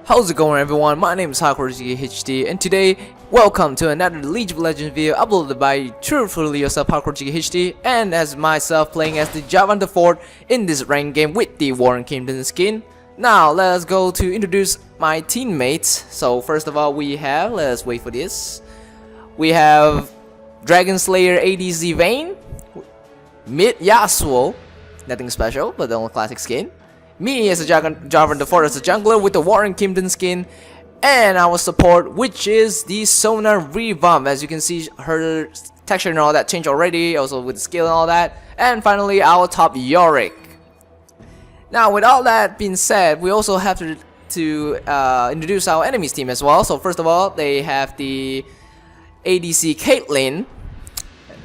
How's it going, everyone? My name is HcJackieHD, and today, welcome to another League of Legends video uploaded by truthfully yourself HcJackieHD, and as myself playing as the Jarvan IV in this ranked game with the Warren Kingdom skin. Now let's go to introduce my teammates. So first of all, we have, let's wait for this. We have Dragon Slayer ADC Vayne, mid Yasuo, nothing special but the only classic skin. Me as a Jarvan IV as a jungler with the Warren Kingdom skin, and our support, which is the Sona revamp. As you can see, her texture and all that changed already, also with the skill and all that. And finally, our top Yorick. Now, with all that being said, we also have to introduce our enemies team as well. So first of all, they have the ADC Caitlyn,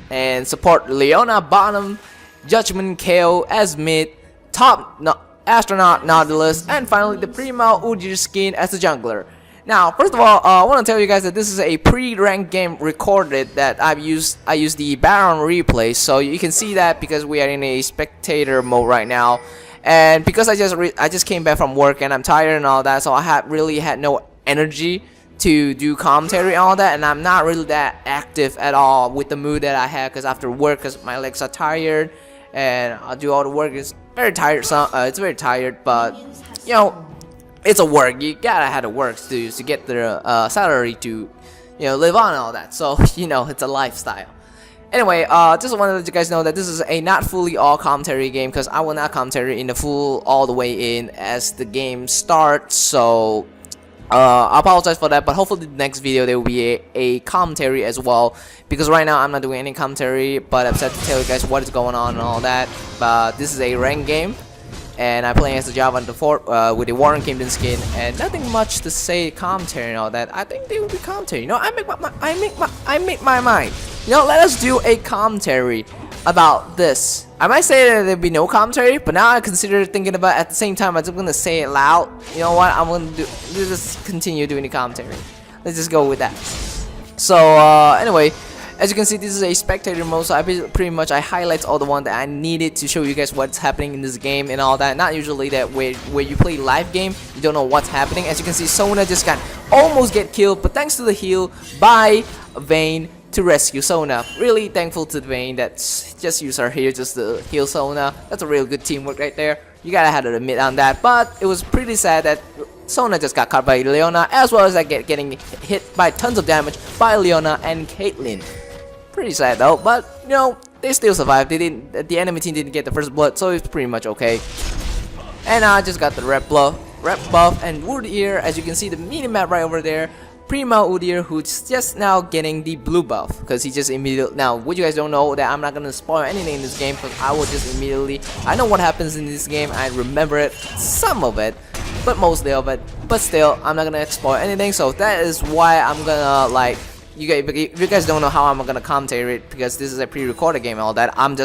and support Leona bottom, Judgment KO as mid, top Astronaut Nautilus, and finally the Primo Udyr skin as the jungler. Now, first of all, I want to tell you guys that this is a pre-ranked game recorded that I used the Baron replay, so you can see that because we are in a spectator mode right now, and because I just came back from work and I'm tired and all that, so I really had no energy to do commentary and all that, and I'm not really that active at all with the mood that I had because after work, because my legs are tired and I'll do all the work. It's very tired. It's very tired, but you know, it's a work. You gotta have to work to get the salary to live on and all that. So it's a lifestyle. Anyway, just wanted to let you guys know that this is a not fully all commentary game because I will not commentary in the full all the way in as the game starts. So I apologize for that, but hopefully the next video there will be a commentary as well, because right now I'm not doing any commentary, but I'm set to tell you guys what is going on and all that. But this is a ranked game, and I'm playing as the Jarvan IV with the Warren Kingdom skin, and nothing much to say commentary and all that. I think they will be commentary. I make my mind. Let us do a commentary about this. I might say that there'll be no commentary, but now I consider thinking about it at the same time. I'm just gonna say it loud. You know what? I'm gonna just continue doing the commentary. Let's just go with that. So anyway, as you can see, this is a spectator mode, so I highlight all the one that I needed to show you guys what's happening in this game and all that. Not usually that where you play live game, you don't know what's happening. As you can see, Sona just almost get killed, but thanks to the heal by Vayne to rescue Sona. Really thankful to Vayne that just used her here just to heal Sona. That's a real good teamwork right there. You gotta have to admit on that. But it was pretty sad that Sona just got caught by Leona, as well as getting hit by tons of damage by Leona and Caitlyn. Pretty sad though, but they still survived. The enemy team didn't get the first blood, so it's pretty much okay. And I just got the red buff and Udyr. As you can see, the mini map right over there. Primo Udyr, who's just now getting the blue buff, because he just immediately. Now, what you guys don't know that I'm not gonna spoil anything in this game, because I will just immediately. I know what happens in this game. I remember it, some of it, but mostly of it. But still, I'm not gonna spoil anything. So that is why I'm gonna if you guys don't know how I'm gonna commentate it, because this is a pre-recorded game and all that. I'm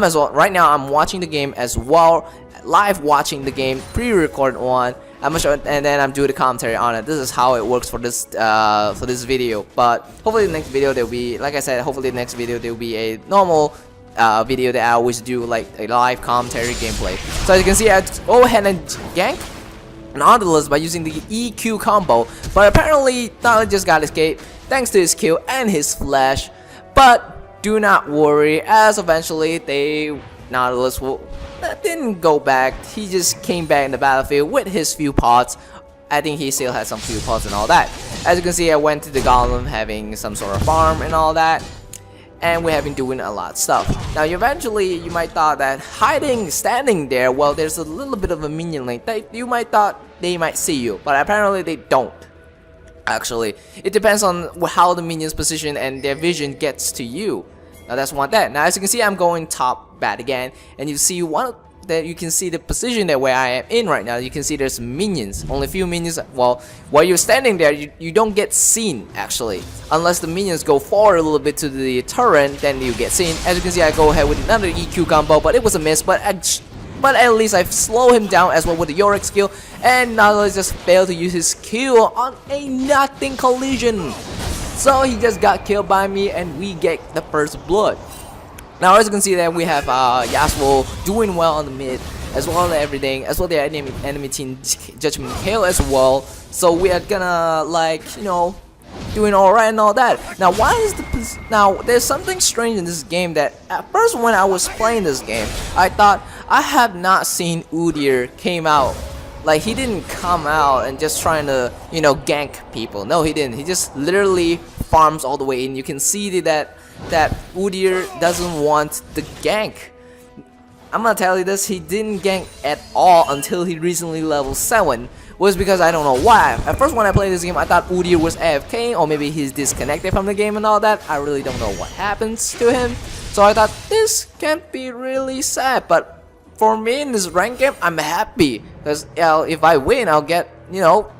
as well right now. I'm watching the game as well, live watching the game, pre-recorded one. I'm sure, and then I'm doing the commentary on it. This is how it works for this video. But hopefully the next video there'll be, like I said, hopefully the next video there'll be a normal video that I always do, like a live commentary gameplay. So as you can see, I go ahead and gank Nautilus by using the EQ combo, but apparently Nautilus just got escaped thanks to his kill and his flash. But do not worry, as eventually Nautilus didn't go back. He just came back in the battlefield with his few pots. I think he still had some few pots and all that. As you can see, I went to the golem having some sort of farm and all that, and we have been doing a lot of stuff. Now eventually you might thought that standing there, well, there's a little bit of a minion link that you might thought they might see you, but apparently they don't. Actually, it depends on how the minions position and their vision gets to you. Now that's one thing. Now as you can see, I'm going top bat again, and you see you can see the position that where I am in right now. You can see there's minions, only a few minions. Well, while you're standing there, you don't get seen actually, unless the minions go forward a little bit to the turret, then you get seen. As you can see, I go ahead with another EQ combo, but it was a miss. But at least I slow him down as well with the Yorick skill, and Nautilus just failed to use his Q on a nothing collision. So he just got killed by me, and we get the first blood. Now as you can see that we have Yasuo doing well on the mid, as well as everything, as well the enemy team Judgment KO as well. So we are gonna like, you know, doing alright and all that. Now why is now there's something strange in this game that at first when I was playing this game, I thought I have not seen Udyr came out. Like he didn't come out and just trying to, you know, gank people. No, he didn't. He just literally farms all the way in. You can see that Udyr doesn't want the gank. I'm gonna tell you this, he didn't gank at all until he recently level 7. Was because I don't know why. At first when I played this game, I thought Udyr was AFK, or maybe he's disconnected from the game and all that. I really don't know what happens to him. So I thought this can be really sad, but for me in this ranked game, I'm happy because if I win, I'll get, you know,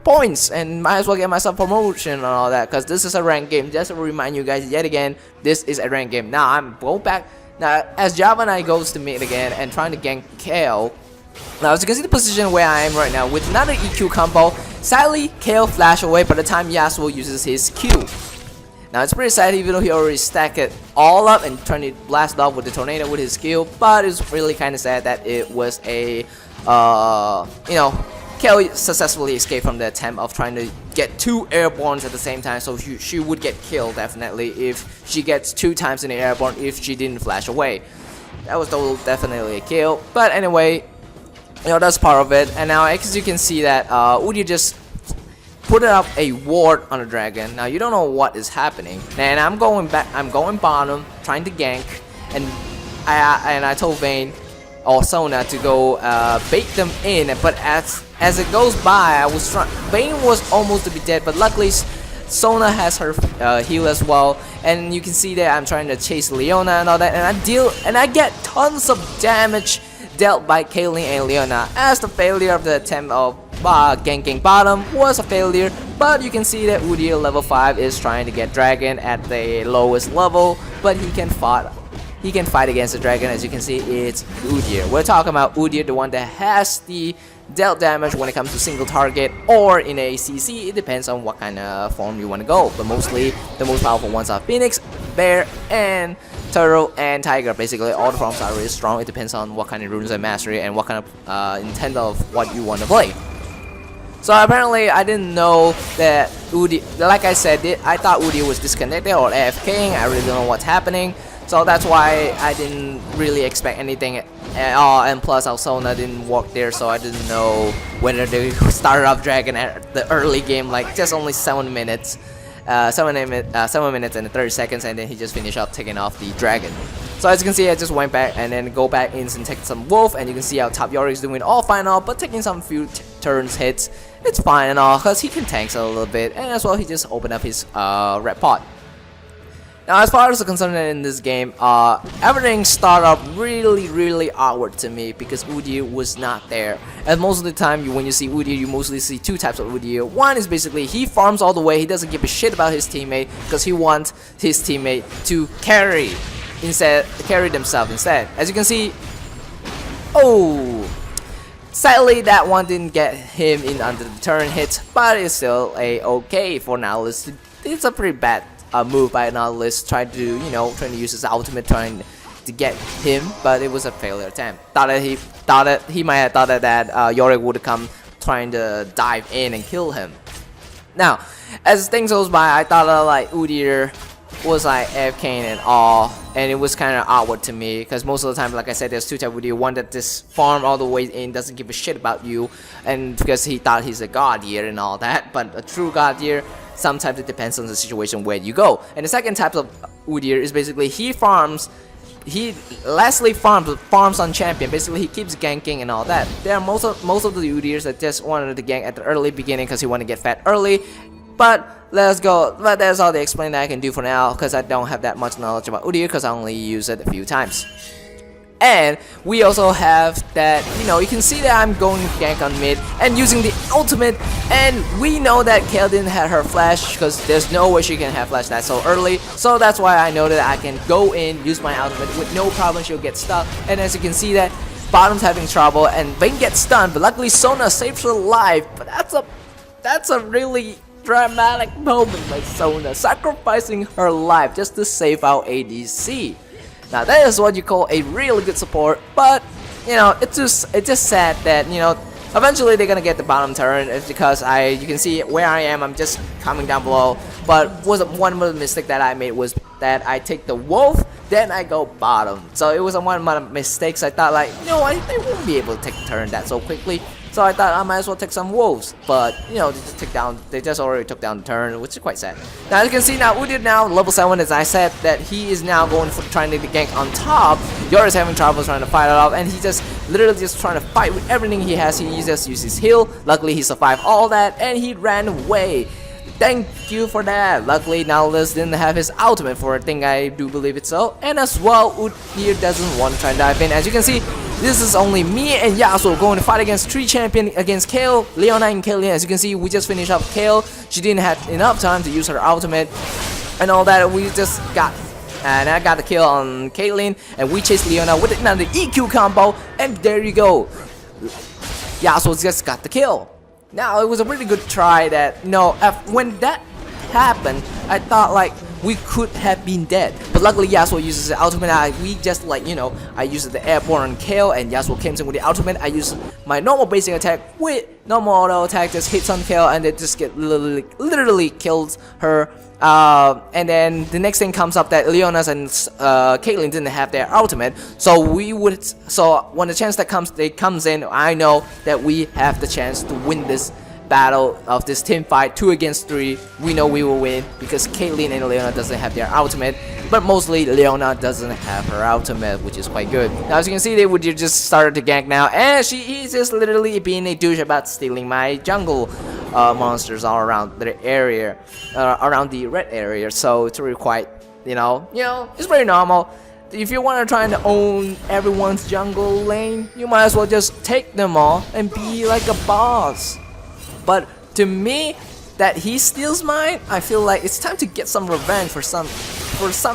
points and might as well get myself promotion and all that, because this is a ranked game. Just to remind you guys yet again, this is a ranked game. Now I'm going back. Now as Jarvan I goes to mid again and trying to gank KO. Now as you can see the position where I am right now with another EQ combo. Sadly KO flash away by the time Yasuo uses his Q. Now it's pretty sad even though he already stacked it all up and trying to blast off with the tornado with his skill, but it's really kind of sad that it was a you know, KO successfully escaped from the attempt of trying to get 2 airbornes at the same time, so she would get killed definitely if she gets 2 times in the airborne if she didn't flash away. That was definitely a kill, but anyway, you know, that's part of it. And now as you can see that Udyr just put up a ward on the dragon. Now you don't know what is happening, and I'm going bottom trying to gank, and I told Vayne or Sona to go bait them in, but as it goes by, Vayne was almost to be dead, but luckily Sona has her heal as well, and you can see that I'm trying to chase Leona and all that, and I get tons of damage dealt by Caitlyn and Leona, as the failure of the attempt of ganking bottom was a failure. But you can see that Udyr level 5 is trying to get dragon at the lowest level, but he can fight against the dragon. As you can see, it's Udyr. We're talking about Udyr, the one that has the dealt damage when it comes to single target or in a CC. It depends on what kind of form you want to go, but mostly the most powerful ones are Phoenix, Bear, and Turtle and Tiger. Basically all the forms are really strong. It depends on what kind of runes and mastery and what kind of intent of what you want to play. So apparently I didn't know that Udyr, like I said, I thought Udyr was disconnected or AFKing. I really don't know what's happening. So that's why I didn't really expect anything at all, and plus Sona didn't work there, so I didn't know whether they started off dragon at the early game, like just only 7 minutes. 7 minutes and 30 seconds, and then he just finished up taking off the dragon. So as you can see, I just went back and then go back in and take some wolf, and you can see how top Yorick is doing all fine and all, but taking some few turns hits, it's fine and all, because he can tank a little bit, and as well he just opened up his red pot. Now as far as the concern in this game, everything started up really awkward to me because Udyr was not there. And most of the time when you see Udyr, you mostly see 2 types of Udyr. One is basically he farms all the way, he doesn't give a shit about his teammate because he wants his teammate to carry themselves instead. As you can see, oh, sadly that one didn't get him in under the turn hit, but it's still a okay for now. It's a pretty bad move by Nautilus, trying to use his ultimate, trying to get him, but it was a failure attempt. He might have thought that Yorick would come trying to dive in and kill him. Now, as things goes by, I thought like Udyr was like AFK and all, and it was kind of awkward to me because most of the time, like I said, there's 2 types of Udyr. One that just farm all the way in, doesn't give a shit about you, and because he thought he's a god here and all that, but a true god here, sometimes it depends on the situation where you go. And the second type of Udyr is basically lastly farms on champion. Basically he keeps ganking and all that. There are most of the Udyrs that just wanted to gank at the early beginning because he wanted to get fat early. But let's go. But that's all the explaining that I can do for now, because I don't have that much knowledge about Udyr because I only use it a few times. And we also have that, you can see that I'm going gank on mid and using the ultimate, and we know that Kayle didn't have her flash because there's no way she can have flash that so early. So that's why I know that I can go in, use my ultimate with no problem. She'll get stuck, and as you can see that bottom's having trouble and Vayne gets stunned, but luckily Sona saves her life. But that's a really dramatic moment by Sona, sacrificing her life just to save our ADC. Now that is what you call a really good support, but you know, it's just sad that, you know, eventually they're gonna get the bottom turn. It's because you can see where I am. I'm just coming down below. But one of the mistake that I made was that I take the wolf, then I go bottom. So it was one of my mistakes. I thought like, you know, they won't be able to take the turn that so quickly. So I thought I might as well take some wolves, but you know, they just already took down the turn, which is quite sad. Now as you can see, now Udyr now level 7, as I said, that he is now going for trying to gank on top. Yor is having trouble trying to fight it off, and he just literally just trying to fight with everything he has. He just uses his heal. Luckily he survived all that, and he ran away. Thank you for that. Luckily Nautilus didn't have his ultimate for a thing, I do believe it so. And as well, Udyr doesn't want to try and dive in. As you can see, this is only me and Yasuo going to fight against 3 champion against Kayle, Leona, and Caitlyn. As you can see, we just finished up Kayle. She didn't have enough time to use her ultimate and all that. We just got, and I got the kill on Caitlyn, and we chased Leona with another EQ combo, and there you go. Yasuo just got the kill. Now it was a really good try. That, you know, when that happened, I thought like we could have been dead, but luckily Yasuo uses the ultimate. We just, like, you know, I used the airborne on Kayle, and Yasuo came in with the ultimate. I used my normal basic attack with normal auto attack, just hits on Kayle, and it just literally kills her. And then the next thing comes up that Leona's and Caitlyn didn't have their ultimate, so when the chance that comes in, I know that we have the chance to win this battle of this team fight. 2 against 3, we know we will win because Caitlyn and Leona doesn't have their ultimate, but mostly Leona doesn't have her ultimate, which is quite good. Now as you can see, they would just started to gank now, and she is just literally being a douche about stealing my jungle monsters all around the area, around the red area. So it's really quite, you know, it's very normal. If you want to try to own everyone's jungle lane, you might as well just take them all and be like a boss. But to me, that he steals mine, I feel like it's time to get some revenge for some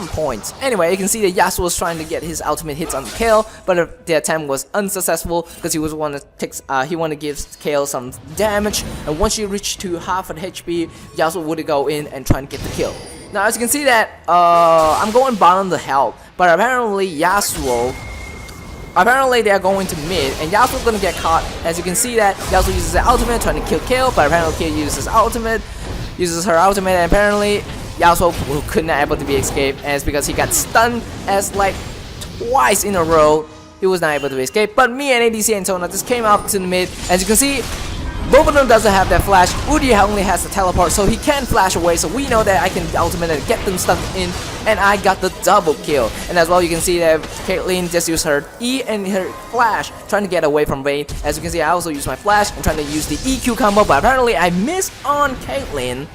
points. Anyway, you can see that Yasuo was trying to get his ultimate hits on Kayle, but the attempt was unsuccessful because he wanted to give Kayle some damage, and once she reached to half of the HP, Yasuo would go in and try and get the kill. Now as you can see that I'm going bottom to help, but apparently they are going to mid, and Yasuo's gonna get caught. As you can see that Yasuo uses the ultimate trying to kill Kayle, but apparently Kayle uses her ultimate, and apparently Yasuo could not able to be escaped, and it's because he got stunned as like twice in a row. He was not able to escape, but me and ADC and Sona just came up to the mid. As you can see, both of them doesn't have that flash. Udyr only has the teleport, so he can flash away, so we know that I can ultimate and get them stuck in, and I got the double kill. And as well, you can see that Caitlyn just used her E and her flash trying to get away from Vayne. As you can see, I also used my flash and trying to use the EQ combo, but apparently I missed on Caitlyn.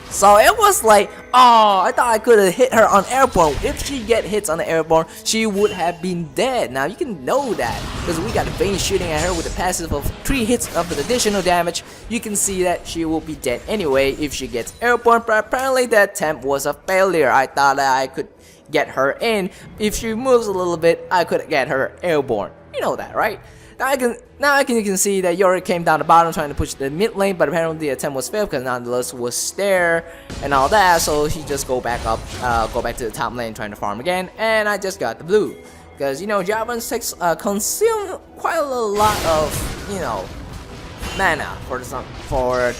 So it was like, oh, I thought I could have hit her on airborne. If she get hits on the airborne, she would have been dead. Now you can know that because we got Vayne shooting at her with a passive of 3 hits of the additional damage. You can see that she will be dead anyway if she gets airborne, but apparently that attempt was a failure. I thought that I could get her in. If she moves a little bit, I could get her airborne. You know that, right? Now you can see that Yori came down the bottom trying to push the mid lane, but apparently the attempt was failed because Nautilus was there and all that, so he just go back to the top lane trying to farm again, and I just got the blue. Because, you know, Jarvan takes consume quite a lot of, you know, mana for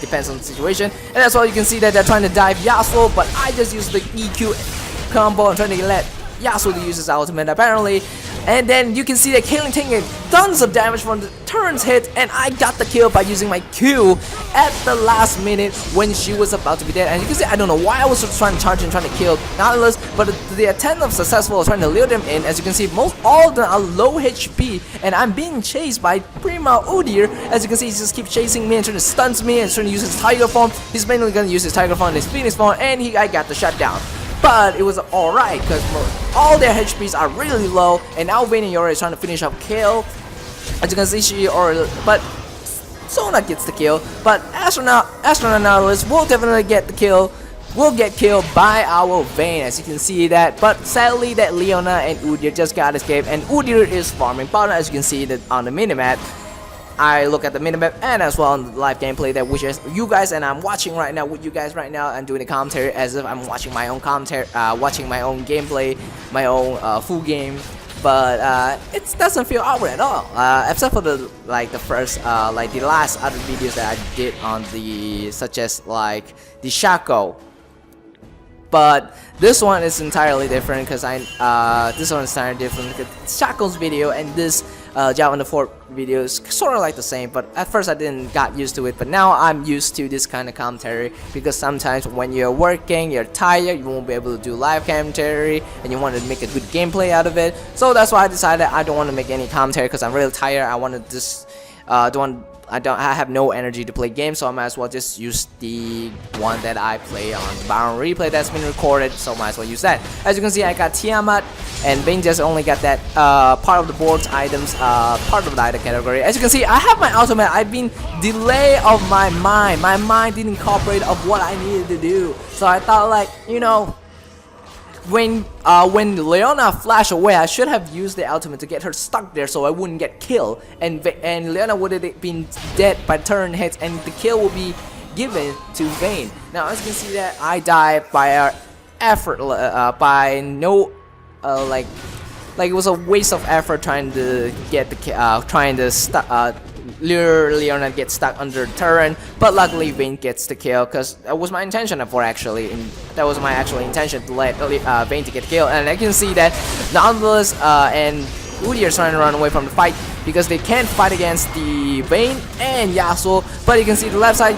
depends on the situation, and that's why you can see that they're trying to dive Yasuo, but I just used the EQ combo and trying to let Yasuo to use his ultimate apparently. And then you can see that Caitlyn taking tons of damage from the turns hit, and I got the kill by using my Q at the last minute when she was about to be dead. And you can see, I don't know why I was trying to charge and trying to kill Nautilus, but the attempt of successful trying to lure them in. As you can see, all of them are low HP, and I'm being chased by Prima Udyr. As you can see, he just keeps chasing me and trying to stun me and trying to use his Tiger form. He's mainly gonna use his Tiger form and his Phoenix form, and I got the shutdown. But it was alright because all their HPs are really low, and now Vayne and Yori is trying to finish up Kayle. As you can see, but Sona gets the kill, but Astronaut Nautilus will definitely get the kill. Will get killed by our Vayne, as you can see that. But sadly, that Leona and Udyr just got escaped, and Udyr is farming bottom, as you can see that on the minimap. I look at the minimap and as well on the live gameplay that which is you guys, and I'm watching right now with you guys right now and doing the commentary as if I'm watching my own commentary, watching my own gameplay, my own full game. but it doesn't feel awkward at all, except for the first the last other videos that I did on the such as like the Shaco. But this one is entirely different because this one is entirely different because Shaco's video and this Jarvan IV video is sort of like the same, but at first I didn't got used to it, but now I'm used to this kind of commentary because sometimes when you're working, you're tired, you won't be able to do live commentary and you want to make a good gameplay out of it. So that's why I decided I don't want to make any commentary because I'm really tired. I want to just I have no energy to play games, so I might as well just use the one that I play on Baron replay that's been recorded, so might as well use that. As you can see, I got Tiamat, and Vayne just only got that part of the board's items, part of the item category. As you can see, I have my ultimate. I've been delay of my mind. My mind didn't incorporate of what I needed to do, so I thought like, you know, when Leona flashed away, I should have used the ultimate to get her stuck there so I wouldn't get killed, and Leona would have been dead by turn hits, and the kill will be given to Vayne. Now as you can see that I died by effort, by no like it was a waste of effort trying to get the trying to lure Leona get stuck under the turret, but luckily Vayne gets the kill because that was my intention before actually, and that was my actual intention to let Vayne to get the kill. And I can see that Nautilus and Udyr are trying to run away from the fight because they can't fight against the Vayne and Yasuo, but you can see the left side,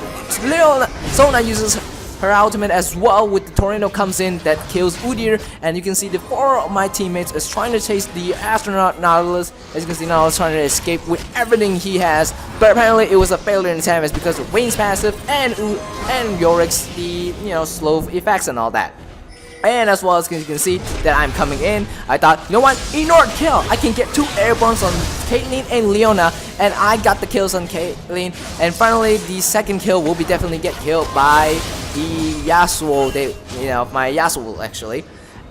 Sona uses her ultimate as well with the tornado comes in that kills Udyr, and you can see the 4 of my teammates is trying to chase the astronaut Nautilus. As you can see, Nautilus trying to escape with everything he has, but apparently it was a failure in attempt because of Vayne's passive and Yorik's the slow effects and all that. And as well as you can see that I'm coming in, I thought, you know what, ignore kill, I can get 2 airborns on Caitlyn and Leona, and I got the kills on Caitlyn, and finally the second kill will be definitely get killed by the Yasuo, my Yasuo actually.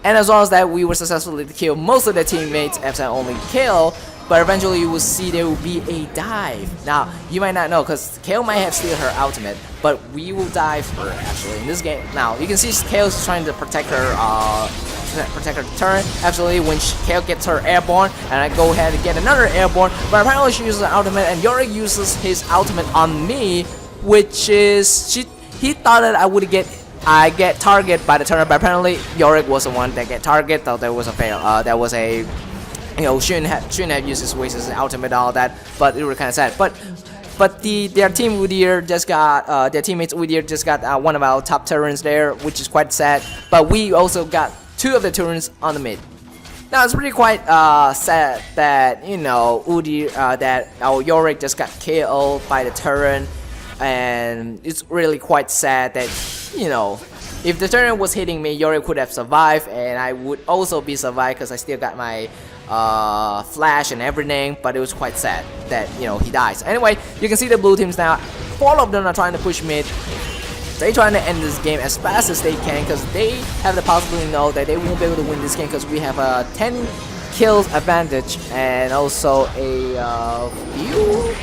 And as well as that, we were successfully to kill most of the teammates except only kill, but eventually you will see there will be a dive. Now, you might not know because Kayle might have steal her ultimate, but we will dive her actually in this game. Now, you can see Kayle's trying to protect her turret. Actually, when Kayle gets her airborne, and I go ahead and get another airborne, but apparently she uses an ultimate, and Yorick uses his ultimate on me, which is, he thought that I get target by the turret, but apparently Yorick was the one that get target, though there was a fail. That was a, shouldn't have used his waste as an ultimate and all that, but it was kind of sad. But their team Udyr just got their teammates Udyr just got one of our top turrets there, which is quite sad. But we also got 2 of the turrets on the mid. Now it's pretty quite sad that Udyr that our Yorick just got killed by the turret, and it's really quite sad that if the turret was hitting me, Yorick could have survived, and I would also be survived because I still got my flash and everything, but it was quite sad that he dies. Anyway, you can see the blue teams now, 4 of them are trying to push mid. They're trying to end this game as fast as they can because they have the possibility know that they won't be able to win this game because we have a 10 kills advantage and also a few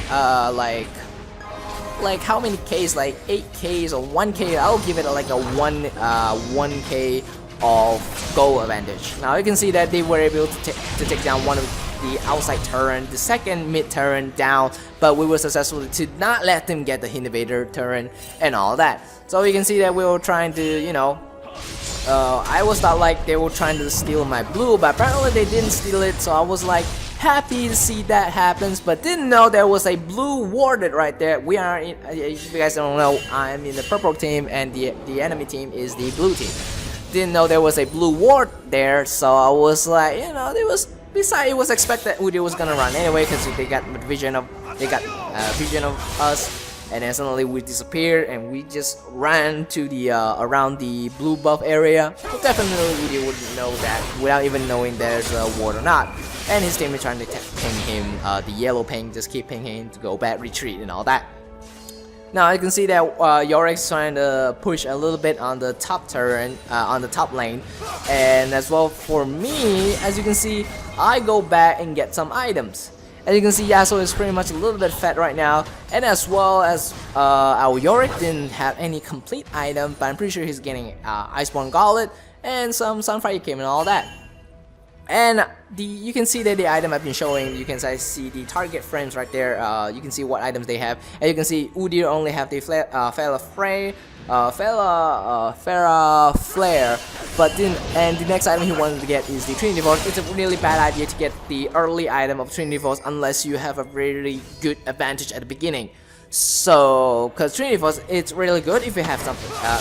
like how many Ks, like 8 Ks or 1 K. I'll give it like a 1 K of goal advantage. Now you can see that they were able to take down one of the outside turret, the second mid turret down, but we were successful to not let them get the innovator turret and all that. So you can see that we were trying to, I was thought like they were trying to steal my blue, but apparently they didn't steal it, so I was like happy to see that happens, but didn't know there was a blue warded right there. We are in, if you guys don't know, I'm in the purple team and the enemy team is the blue team. Didn't know there was a blue ward there, so I was like, there was, besides it was expected Udyr was gonna run anyway because they got vision of us, and then suddenly we disappeared and we just ran to the around the blue buff area. So definitely Udyr wouldn't know that without even knowing there's a ward or not. And his team is trying to ping him, the yellow ping, just keep pinging him to go back, retreat and all that. Now you can see that Yorik's trying to push a little bit on the top turret, on the top lane, and as well for me, as you can see, I go back and get some items. As you can see, Yasuo is pretty much a little bit fat right now, and as well as our Yorick didn't have any complete item, but I'm pretty sure he's getting Iceborne Gauntlet and some Sunfire came and all that. And you can see that the item I've been showing, you can see the target frames right there. You can see what items they have, and you can see Udyr only have the Fella Flare, but then and the next item he wanted to get is the Trinity Force. It's a really bad idea to get the early item of Trinity Force unless you have a really good advantage at the beginning. So, because Trinity Force, it's really good if you have some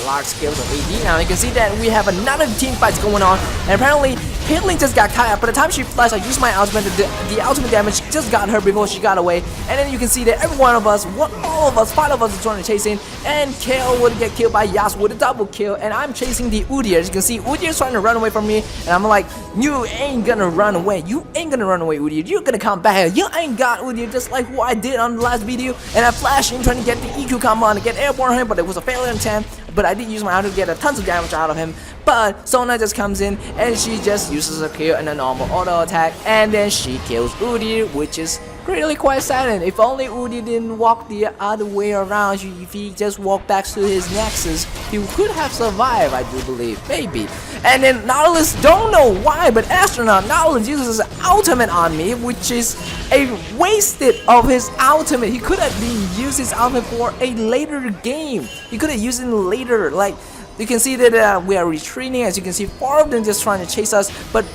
large skills of AD. Now you can see that we have another team fights going on, and apparently Caitlyn just got caught up. By the time she flashed, I used my ultimate. The ultimate damage just got her before she got away, and then you can see that every one of us, all of us, 5 of us are trying to chase in, and Kale would get killed by Yasuo with a double kill, and I'm chasing the Udyr. As you can see, Udyr is trying to run away from me, and I'm like, you ain't gonna run away. You ain't gonna run away, Udyr. You're gonna come back. You ain't got Udyr, just like what I did on the last video, and I flashed in trying to get the EQ combo on to get airborne on him, but it was a failure attempt. But I did use my auto to get a tons of damage out of him. But Sona just comes in and she just uses a kill and a normal auto attack, and then she kills Udyr, which is really quite sad. If only Udyr didn't walk the other way around, if he just walked back to his Nexus, he could have survived, I do believe, maybe. And then Nautilus, don't know why, but Astronaut Nautilus uses his ultimate on me, which is a wasted of his ultimate. He could have been used his ultimate for a later game. He could have used it later. Like, you can see that we are retreating. As you can see, 4 of them just trying to chase us. But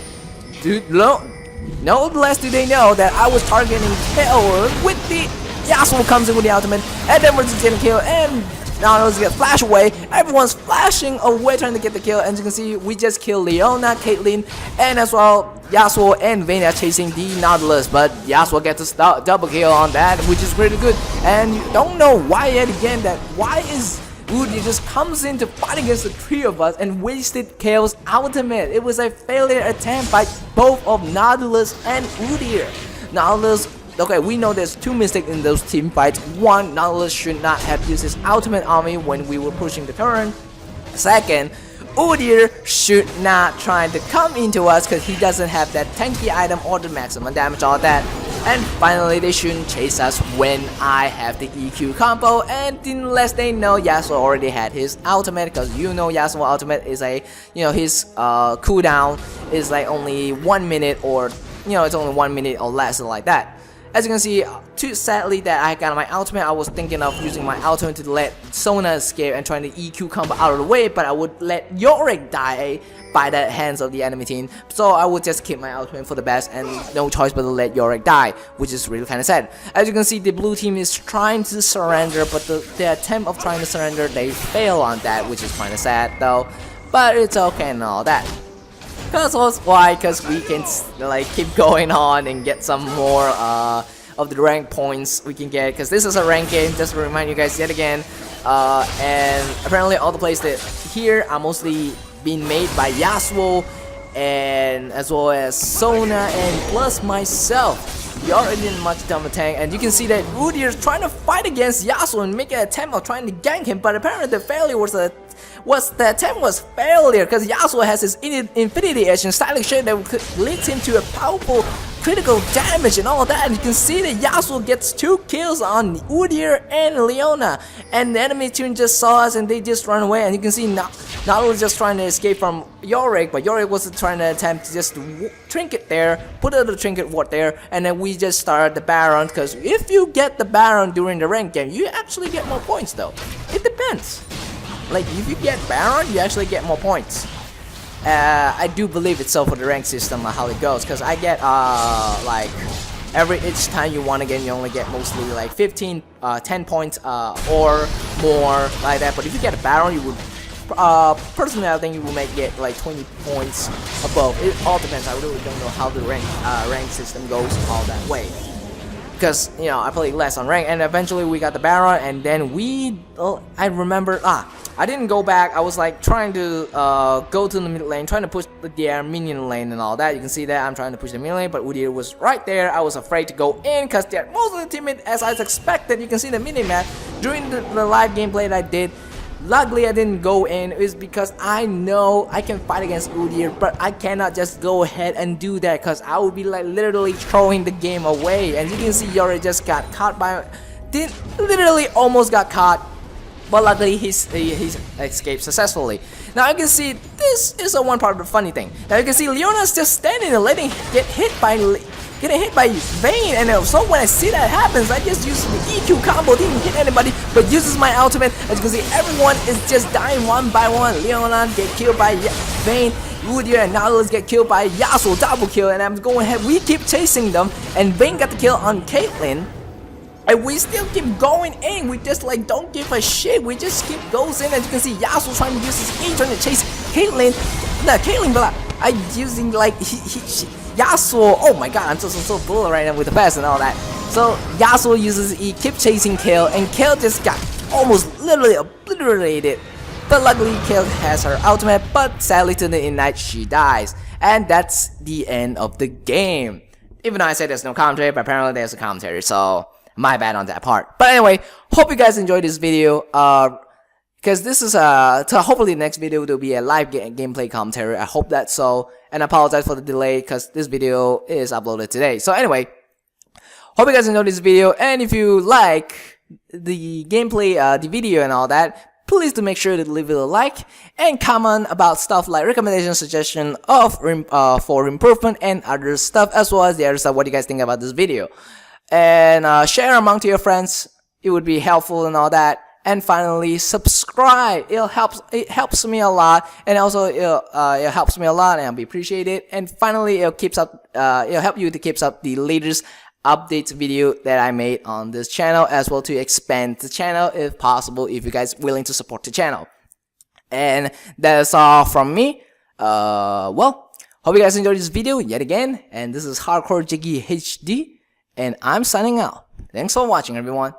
dude, no less do they know that I was targeting Kale with the Yasuo comes in with the ultimate, and then we're just getting killed, and Nautilus get flash away. Everyone's flashing away trying to get the kill, and as you can see, we just killed Leona, Caitlyn, and as well Yasuo and Vayne are chasing the Nautilus, but Yasuo gets a double kill on that, which is really good. And you don't know why yet again that why is Udyr just comes in to fight against the 3 of us and wasted Kale's ultimate. It was a failure attempt by both of Nautilus and Udyr. Nautilus, okay, we know there's 2 mistakes in those team fights. 1, Nautilus should not have used his ultimate on me when we were pushing the turn. 2nd, Udyr should not try to come into us because he doesn't have that tanky item or the maximum damage, all that. And finally, they shouldn't chase us when I have the EQ combo, and unless they know Yasuo already had his ultimate, because you know Yasuo ultimate is a, his cooldown is like only 1 minute, or it's only 1 minute or less, like that. As you can see, too sadly that I got my ultimate, I was thinking of using my ultimate to let Sona escape and trying to EQ combo out of the way, but I would let Yorick die by the hands of the enemy team. So I would just keep my ultimate for the best and no choice but to let Yorick die, which is really kind of sad. As you can see, the blue team is trying to surrender, but the attempt of trying to surrender, they fail on that, which is kind of sad though. But it's okay and all that. Why? Because we can like keep going on and get some more of the rank points we can get, because this is a rank game, just to remind you guys yet again. And apparently all the plays that here are mostly being made by Yasuo, and as well as Sona, and plus myself. You already didn't much dumb tank, and you can see that Udyr is trying to fight against Yasuo and make an attempt of trying to gank him, but apparently the failure was the attempt was failure, because Yasuo has his Infinity Edge and Stylic Shape that could lead him to a powerful critical damage and all that. And you can see that Yasuo gets 2 kills on Udyr and Leona, and the enemy team just saw us and they just run away. And you can see Nautilus just trying to escape from Yorick, but Yorick was trying to attempt to just trinket there, put a trinket ward there, and then we just started the Baron, because if you get the Baron during the rank game, you actually get more points though. It depends. Like, if you get Baron, you actually get more points. I do believe it's so for the rank system, how it goes, because I get like each time you won a game, you only get mostly like 10 points or more like that. But if you get a Baron, you would personally I think you will get like 20 points above. It all depends. I really don't know how the rank system goes all that way, because I played less on rank, and eventually we got the Baron, and then I remember I didn't go back. I was like trying to go to the mid lane, trying to push the minion lane and all that. You can see that I'm trying to push the mid lane, but Udyr was right there. I was afraid to go in because they're mostly timid, as I expected. You can see the mini map during the live gameplay that I did. Luckily, I didn't go in. It's because I know I can fight against Udyr, but I cannot just go ahead and do that, because I would be like literally throwing the game away. And you can see Yori just got caught by, literally almost got caught, but luckily he escaped successfully. Now you can see this is a one part of the funny thing. Now you can see Leona's just standing and getting hit by Vayne, and so when I see that happens, I just use the EQ combo, didn't hit anybody, but uses my ultimate. As you can see, everyone is just dying one by one. Leona get killed by Vayne, Udyr and Nautilus get killed by Yasuo, double kill, and I'm going ahead. We keep chasing them, and Vayne got the kill on Caitlyn. And we still keep going in. We just like don't give a shit. We just keep goes in. As you can see, Yasuo trying to use his E, trying to chase Caitlyn. Not Caitlyn, but I using like Yasuo. Oh my god, I'm so bull right now with the pass and all that. So Yasuo uses E, keep chasing Kayle, and Kayle just got almost literally obliterated. But luckily, Kayle has her ultimate. But sadly, to the Ignite, she dies, and that's the end of the game. Even though I said there's no commentary, but apparently there's a commentary. So my bad on that part. But anyway, hope you guys enjoyed this video. Because this is so hopefully the next video will be a live gameplay commentary. I hope that so. And I apologize for the delay because this video is uploaded today. So anyway, hope you guys enjoyed this video. And if you like the gameplay, the video and all that, please do make sure to leave it a like and comment about stuff like recommendation, suggestion of for improvement and other stuff, as well as the other stuff. What do you guys think about this video? And share among to your friends. It would be helpful and all that. And finally, subscribe. It helps me a lot, and also it helps me a lot, and I'll be appreciated. And finally, it'll help you to keep up the latest updates video that I made on this channel, as well to expand the channel if possible, if you guys willing to support the channel. And that's all from me. Well, hope you guys enjoyed this video yet again. And this is HcJackieHD, and I'm signing out. Thanks for watching, everyone.